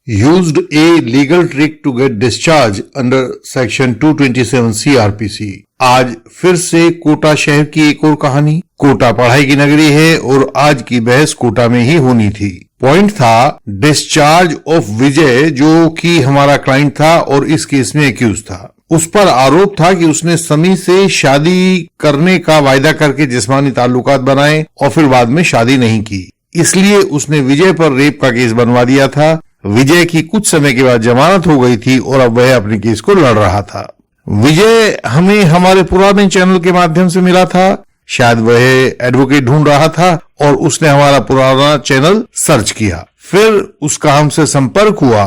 used a legal trick to get discharge under section 227 CRPC। आज फिर से कोटा शहर की एक और कहानी। कोटा पढ़ाई की नगरी है और आज की बहस कोटा में ही होनी थी। पॉइंट था डिस्चार्ज ऑफ विजय, जो कि हमारा क्लाइंट था और इस केस में एक्यूज था। उस पर आरोप था कि उसने समी से शादी करने का वायदा करके जिस्मानी ताल्लुकात बनाए और फिर बाद में शादी नहीं की, इसलिए उसने विजय पर रेप का केस बनवा दिया था। विजय की कुछ समय के बाद जमानत हो गई थी और अब वह अपने केस को लड़ रहा था। विजय हमें हमारे पुराने चैनल के माध्यम से मिला था। शायद वह एडवोकेट ढूंढ रहा था और उसने हमारा पुराना चैनल सर्च किया। फिर उसका हमसे संपर्क हुआ।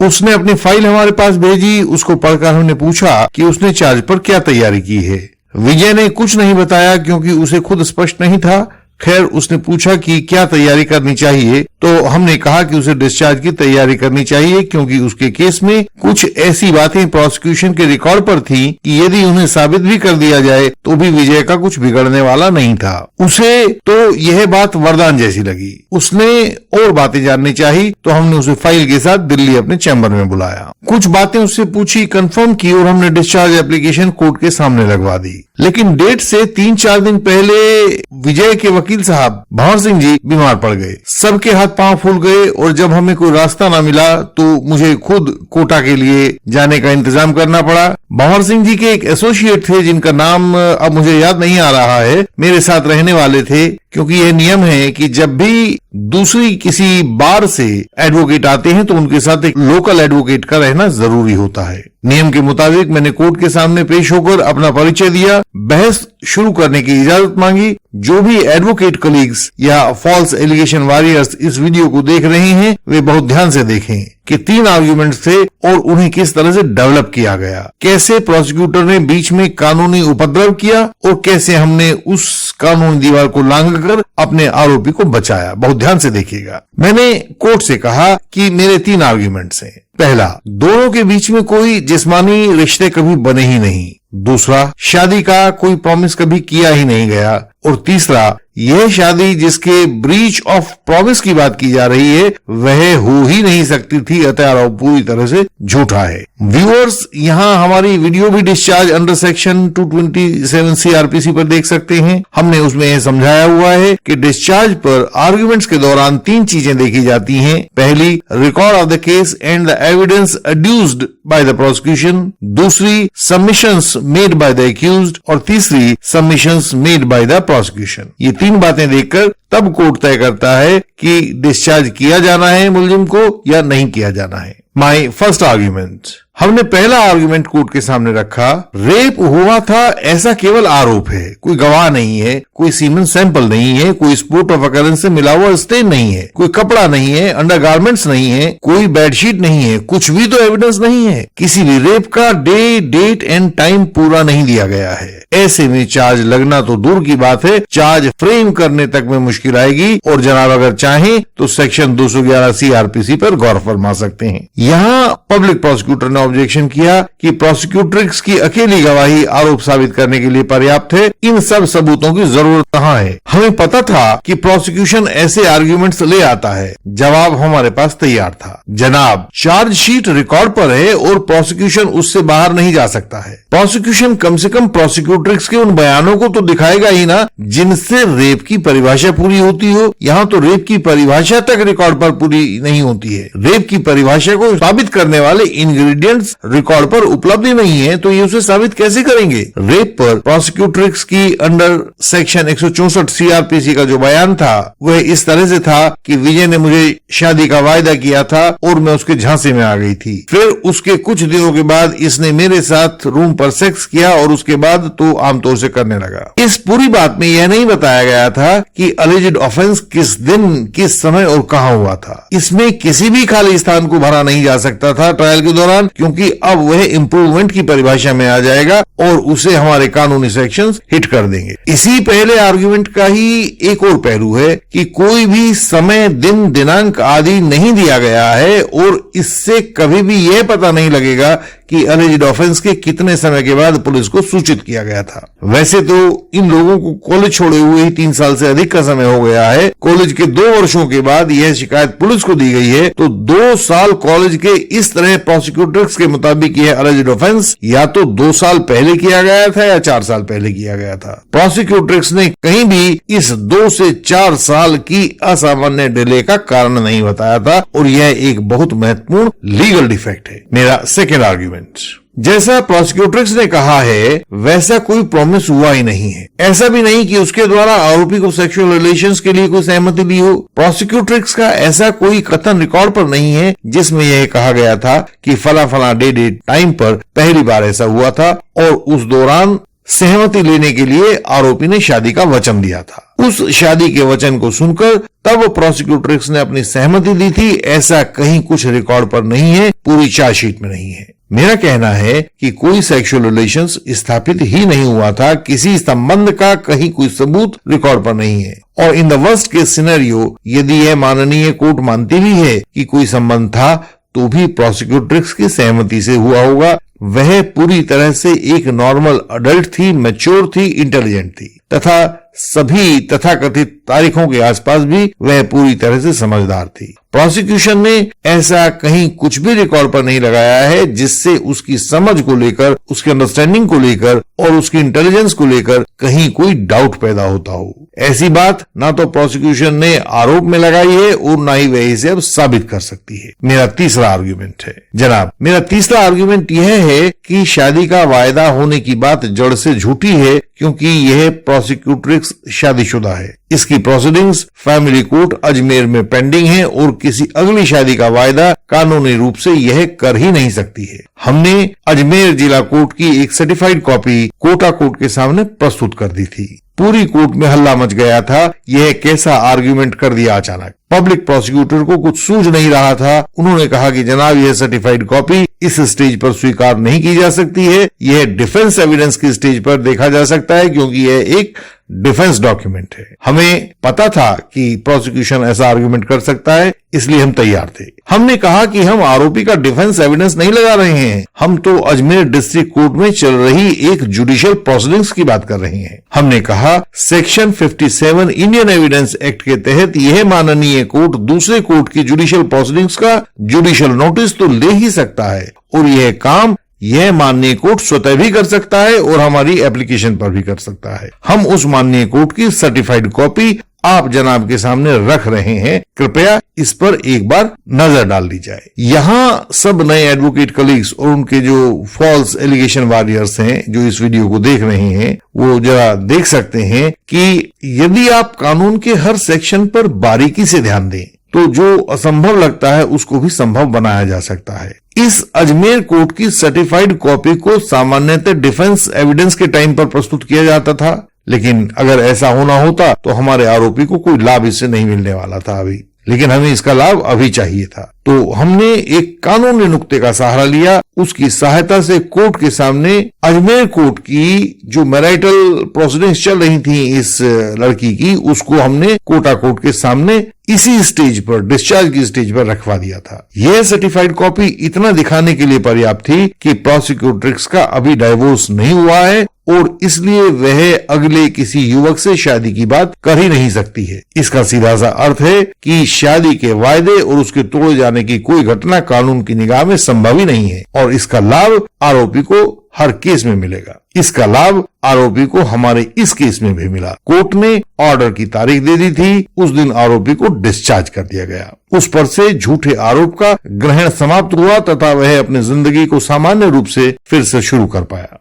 उसने अपनी फाइल हमारे पास भेजी। उसको पढ़कर हमने पूछा कि उसने चार्ज पर क्या तैयारी की है। विजय ने कुछ नहीं बताया क्योंकि उसे खुद स्पष्ट नहीं था। खैर, उसने पूछा कि क्या तैयारी करनी चाहिए, तो हमने कहा कि उसे डिस्चार्ज की तैयारी करनी चाहिए क्योंकि उसके केस में कुछ ऐसी बातें प्रोसिक्यूशन के रिकॉर्ड पर थी कि यदि उन्हें साबित भी कर दिया जाए तो भी विजय का कुछ बिगड़ने वाला नहीं था। उसे तो यह बात वरदान जैसी लगी। उसने और बातें जाननी चाहिए, तो हमने उसे फाइल के साथ दिल्ली अपने चैम्बर में बुलाया। कुछ बातें उससे पूछी, कंफर्म की और हमने डिस्चार्ज एप्लीकेशन कोर्ट के सामने लगवा दी। लेकिन डेट से 3-4 दिन पहले विजय के वकील साहब भंवर सिंह जी बीमार पड़ गए। सबके हाथ पांव फूल गए और जब हमें कोई रास्ता ना मिला तो मुझे खुद कोटा के लिए जाने का इंतजाम करना पड़ा। भंवर सिंह जी के एक एसोसिएट थे जिनका नाम अब मुझे याद नहीं आ रहा है, मेरे साथ रहने वाले थे, क्योंकि यह नियम है कि जब भी दूसरी किसी बार से एडवोकेट आते हैं तो उनके साथ एक लोकल एडवोकेट का रहना जरूरी होता है। नियम के मुताबिक मैंने कोर्ट के सामने पेश होकर अपना परिचय दिया, बहस शुरू करने की इजाजत मांगी। जो भी एडवोकेट कलीग्स या फॉल्स एलिगेशन वॉरियर्स इस वीडियो को देख रहे हैं वे बहुत ध्यान से देखें कि 3 आर्ग्यूमेंट्स थे और उन्हें किस तरह से डेवलप किया गया, कैसे प्रोसिक्यूटर ने बीच में कानूनी उपद्रव किया और कैसे हमने उस कानूनी दीवार को लांघकर अपने आरोपी को बचाया। बहुत ध्यान से देखिएगा। मैंने कोर्ट से कहा कि मेरे 3 आर्ग्यूमेंट्स हैं। पहला, दोनों के बीच में कोई जिस्मानी रिश्ते कभी बने ही नहीं। दूसरा, शादी का कोई प्रॉमिस कभी किया ही नहीं गया। और तीसरा, यह शादी जिसके ब्रीच ऑफ प्रॉमिस की बात की जा रही है वह हो ही नहीं सकती थी, अतः आरोप पूरी तरह से झूठा है। व्यूअर्स, यहाँ हमारी वीडियो भी डिस्चार्ज अंडर सेक्शन 227 CRPC पर देख सकते हैं। हमने उसमें यह समझाया हुआ है कि डिस्चार्ज पर आर्ग्यूमेंट्स के दौरान 3 चीजें देखी जाती हैं। पहली, record of the case and the evidence adduced by the prosecution. दूसरी, submissions made by the accused. और तीसरी, submissions made by the prosecution. ये 3 बातें देखकर तब कोर्ट तय करता है कि डिस्चार्ज किया जाना है मुलजिम को या नहीं किया जाना है। माय फर्स्ट आर्ग्यूमेंट, हमने पहला आर्ग्यूमेंट कोर्ट के सामने रखा। रेप हुआ था ऐसा केवल आरोप है, कोई गवाह नहीं है, कोई सीमेन सैंपल नहीं है, कोई स्पॉट ऑफ अकरेंस से मिला हुआ स्टेन नहीं है, कोई कपड़ा नहीं है, अंडरगारमेंट्स नहीं है, कोई बेडशीट नहीं है, कुछ भी तो एविडेंस नहीं है। किसी भी रेप का डे, डेट एंड टाइम पूरा नहीं दिया गया है। ऐसे में चार्ज लगना तो दूर की बात है, चार्ज फ्रेम करने तक में मुश्किल आएगी। और जनाब अगर चाहें तो सेक्शन 211 CRPC पर गौर फरमा सकते हैं। यहाँ पब्लिक प्रोसिक्यूटर ने ऑब्जेक्शन किया कि प्रोसिक्यूट्रिक्स की अकेली गवाही आरोप साबित करने के लिए पर्याप्त है। इन सब सबूतों की जरूरत कहाँ है? हमें पता था कि प्रोसिक्यूशन ऐसे आर्ग्यूमेंट्स ले आता है। जवाब हमारे पास तैयार था। जनाब, चार्जशीट रिकॉर्ड पर है और प्रोसिक्यूशन उससे बाहर नहीं जा सकता है। प्रोसिक्यूशन कम से कम प्रोसिक्यूट्रिक्स के उन बयानों को तो दिखाएगा ही ना जिनसे रेप की परिभाषा पूरी होती हो। यहाँ तो रेप की परिभाषा तक रिकॉर्ड पर पूरी नहीं होती है। रेप की परिभाषा को साबित करने वाले इंग्रेडिएंट्स रिकॉर्ड पर उपलब्ध ही नहीं है, तो ये उसे साबित कैसे करेंगे? रेप पर प्रोसिक्यूट्रिक्स की अंडर सेक्शन 164 CRPC का जो बयान था वह इस तरह से था कि विजय ने मुझे शादी का वायदा किया था और मैं उसके झांसे में आ गई थी। फिर उसके कुछ दिनों के बाद इसने मेरे साथ रूम पर सेक्स किया और उसके बाद तो आमतौर से करने लगा। इस पूरी बात में यह नहीं बताया गया था कि अलिजिड ऑफेंस किस दिन, किस समय और कहां हुआ था। इसमें किसी भी खाली स्थान को भरा नहीं जा सकता था ट्रायल के दौरान, क्योंकि अब वह इंप्रूवमेंट की परिभाषा में आ जाएगा और उसे हमारे कानूनी सेक्शंस हिट कर देंगे। इसी पहले आर्ग्यूमेंट का ही एक और पहलू है कि कोई भी समय, दिन, दिनांक आदि नहीं दिया गया है और इससे कभी भी यह पता नहीं लगेगा कि अलेज्ड ऑफेंस के कितने समय के बाद पुलिस को सूचित किया गया था। वैसे तो इन लोगों को कॉलेज छोड़े हुए ही 3 साल से अधिक का समय हो गया है। कॉलेज के 2 वर्षों के बाद यह शिकायत पुलिस को दी गई है, तो 2 साल कॉलेज के इस तरह प्रोसिक्यूटर्स के मुताबिक यह अलेज्ड ऑफेंस या तो 2 साल पहले किया गया था या 4 साल पहले किया गया था। प्रोसिक्यूटर्स ने कहीं भी इस 2 से 4 साल की असामान्य डिले का कारण नहीं बताया था और यह एक बहुत महत्वपूर्ण लीगल डिफेक्ट है। मेरा सेकेंड आर्ग्यूमेंट, जैसा प्रोसिक्यूटर्स ने कहा है वैसा कोई प्रॉमिस हुआ ही नहीं है। ऐसा भी नहीं कि उसके द्वारा आरोपी को सेक्सुअल रिलेशंस के लिए कोई सहमति दी हो। प्रोसिक्यूटर्स का ऐसा कोई कथन रिकॉर्ड पर नहीं है जिसमें यह कहा गया था कि फला फला डेट टाइम पर पहली बार ऐसा हुआ था और उस दौरान सहमति लेने के लिए आरोपी ने शादी का वचन दिया था। उस शादी के वचन को सुनकर तब प्रोसिक्यूटर्स ने अपनी सहमति दी थी, ऐसा कहीं कुछ रिकॉर्ड पर नहीं है, पूरी चार्जशीट में नहीं है। मेरा कहना है कि कोई सेक्सुअल रिलेशंस स्थापित ही नहीं हुआ था, किसी संबंध का कहीं कोई सबूत रिकॉर्ड पर नहीं है। और in the worst case scenario, यदि यह माननीय कोर्ट मानती भी है कि कोई संबंध था, तो भी प्रोसिक्यूटर्स की सहमति से हुआ होगा। वह पूरी तरह से एक नॉर्मल अडल्ट थी, मैच्योर थी, इंटेलिजेंट थी तथा सभी तथाकथित तारीखों के आसपास भी वह पूरी तरह से समझदार थी। प्रोसिक्यूशन ने ऐसा कहीं कुछ भी रिकॉर्ड पर नहीं लगाया है जिससे उसकी समझ को लेकर, उसकी अंडरस्टैंडिंग को लेकर और उसकी इंटेलिजेंस को लेकर कहीं कोई डाउट पैदा होता हो। ऐसी बात ना तो प्रोसिक्यूशन ने आरोप में लगाई है और ना ही वह इसे अब साबित कर सकती है। मेरा तीसरा आर्ग्यूमेंट है, जनाब, मेरा तीसरा आर्ग्यूमेंट यह है कि शादी का वायदा होने की बात जड़ से झूठी है, क्योंकि यह प्रोसिक्यूटर्स शादीशुदा है। इसकी प्रोसीडिंग्स फैमिली कोर्ट अजमेर में पेंडिंग है और किसी अगली शादी का वायदा कानूनी रूप से यह कर ही नहीं सकती है। हमने अजमेर जिला कोर्ट की एक सर्टिफाइड कॉपी कोटा कोर्ट के सामने प्रस्तुत कर दी थी। पूरी कोर्ट में हल्ला मच गया था, यह कैसा आर्ग्यूमेंट कर दिया अचानक। पब्लिक प्रोसिक्यूटर को कुछ सूझ नहीं रहा था। उन्होंने कहा कि जनाब, यह सर्टिफाइड कॉपी इस स्टेज पर स्वीकार नहीं की जा सकती है, यह डिफेंस एविडेंस की स्टेज पर देखा जा सकता है क्योंकि यह एक डिफेंस डॉक्यूमेंट है। हमें पता था कि प्रोसिक्यूशन ऐसा आर्ग्यूमेंट कर सकता है, इसलिए हम तैयार थे। हमने कहा कि हम आरोपी का डिफेंस एविडेंस नहीं लगा रहे हैं, हम तो अजमेर डिस्ट्रिक्ट कोर्ट में चल रही एक जुडिशियल प्रोसीडिंग्स की बात कर रहे हैं। हमने कहा सेक्शन 57 इंडियन एविडेंस एक्ट के तहत यह माननीय कोर्ट दूसरे कोर्ट की जुडिशियल प्रोसीडिंग्स का जुडिशियल नोटिस तो ले ही सकता है और यह काम यह माननीय कोर्ट स्वतः भी कर सकता है और हमारी एप्लीकेशन पर भी कर सकता है। हम उस माननीय कोर्ट की सर्टिफाइड कॉपी आप जनाब के सामने रख रहे हैं, कृपया इस पर एक बार नजर डाल दी जाए। यहाँ सब नए एडवोकेट कलीग्स और उनके जो फॉल्स एलिगेशन वॉरियर्स हैं जो इस वीडियो को देख रहे हैं, वो जरा देख सकते हैं कि यदि आप कानून के हर सेक्शन पर बारीकी से ध्यान दें तो जो असंभव लगता है उसको भी संभव बनाया जा सकता है। इस अजमेर कोर्ट की सर्टिफाइड कॉपी को सामान्यतः डिफेंस एविडेंस के टाइम पर प्रस्तुत किया जाता था, लेकिन अगर ऐसा होना होता तो हमारे आरोपी को कोई लाभ इससे नहीं मिलने वाला था अभी, लेकिन हमें इसका लाभ अभी चाहिए था। तो हमने एक कानूनी नुक्ते का सहारा लिया, उसकी सहायता से कोर्ट के सामने अजमेर कोर्ट की जो मैरिटल प्रोसीडिंग्स चल रही थी इस लड़की की, उसको हमने कोटा कोर्ट के सामने इसी स्टेज पर, डिस्चार्ज की स्टेज पर रखवा दिया था। यह सर्टिफाइड कॉपी इतना दिखाने के लिए पर्याप्त थी कि प्रोसिक्यूटर्स का अभी डाइवोर्स नहीं हुआ है और इसलिए वह अगले किसी युवक से शादी की बात कर ही नहीं सकती है। इसका सीधा सा अर्थ है कि शादी के वायदे और उसके तोड़े जाने की कोई घटना कानून की निगाह में संभव ही नहीं है और इसका लाभ आरोपी को हर केस में मिलेगा। इसका लाभ आरोपी को हमारे इस केस में भी मिला। कोर्ट ने ऑर्डर की तारीख दे दी थी, उस दिन आरोपी को डिस्चार्ज कर दिया गया। उस पर से झूठे आरोप का ग्रहण समाप्त हुआ तथा वह अपनी जिंदगी को सामान्य रूप से फिर से शुरू कर पाया।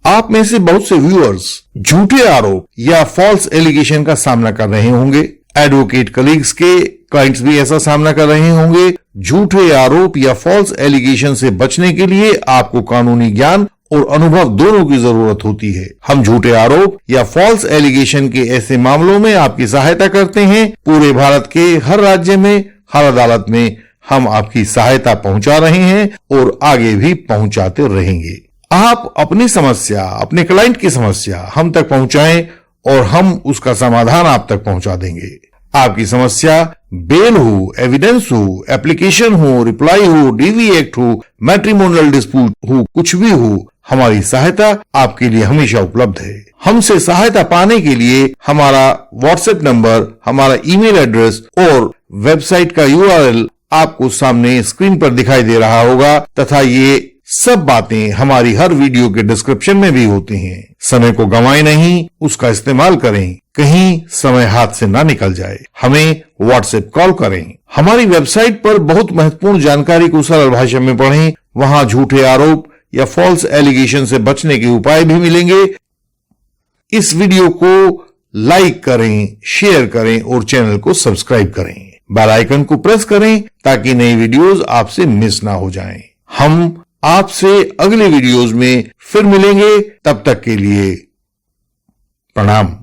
आप में से बहुत से व्यूअर्स झूठे आरोप या फॉल्स एलिगेशन का सामना कर रहे होंगे। एडवोकेट कलीग्स के क्लाइंट्स भी ऐसा सामना कर रहे होंगे। झूठे आरोप या फॉल्स एलिगेशन से बचने के लिए आपको कानूनी ज्ञान और अनुभव दोनों की जरूरत होती है। हम झूठे आरोप या फॉल्स एलिगेशन के ऐसे मामलों में आपकी सहायता करते हैं। पूरे भारत के हर राज्य में, हर अदालत में हम आपकी सहायता पहुंचा रहे हैं और आगे भी पहुंचाते रहेंगे। आप अपनी समस्या, अपने क्लाइंट की समस्या हम तक पहुंचाएं और हम उसका समाधान आप तक पहुंचा देंगे। आपकी समस्या बेल हो, एविडेंस हो, एप्लीकेशन हो, रिप्लाई हो, डीवी एक्ट हो, मैट्रिमोनियल डिस्प्यूट हो, कुछ भी हो, हमारी सहायता आपके लिए हमेशा उपलब्ध है। हमसे सहायता पाने के लिए हमारा व्हाट्सएप नंबर, हमारा ईमेल एड्रेस और वेबसाइट का यूआरएल आपको सामने स्क्रीन पर दिखाई दे रहा होगा तथा ये सब बातें हमारी हर वीडियो के डिस्क्रिप्शन में भी होती हैं। समय को गंवाएं नहीं, उसका इस्तेमाल करें, कहीं समय हाथ से ना निकल जाए। हमें व्हाट्सएप कॉल करें। हमारी वेबसाइट पर बहुत महत्वपूर्ण जानकारी को सरल भाषा में पढ़ें। वहां झूठे आरोप या फॉल्स एलिगेशन से बचने के उपाय भी मिलेंगे। इस वीडियो को लाइक करें, शेयर करें और चैनल को सब्सक्राइब करें। बेल आइकन को प्रेस करें ताकि नई वीडियोस आपसे मिस ना हो जाएं। हम आपसे अगले वीडियोस में फिर मिलेंगे। तब तक के लिए प्रणाम।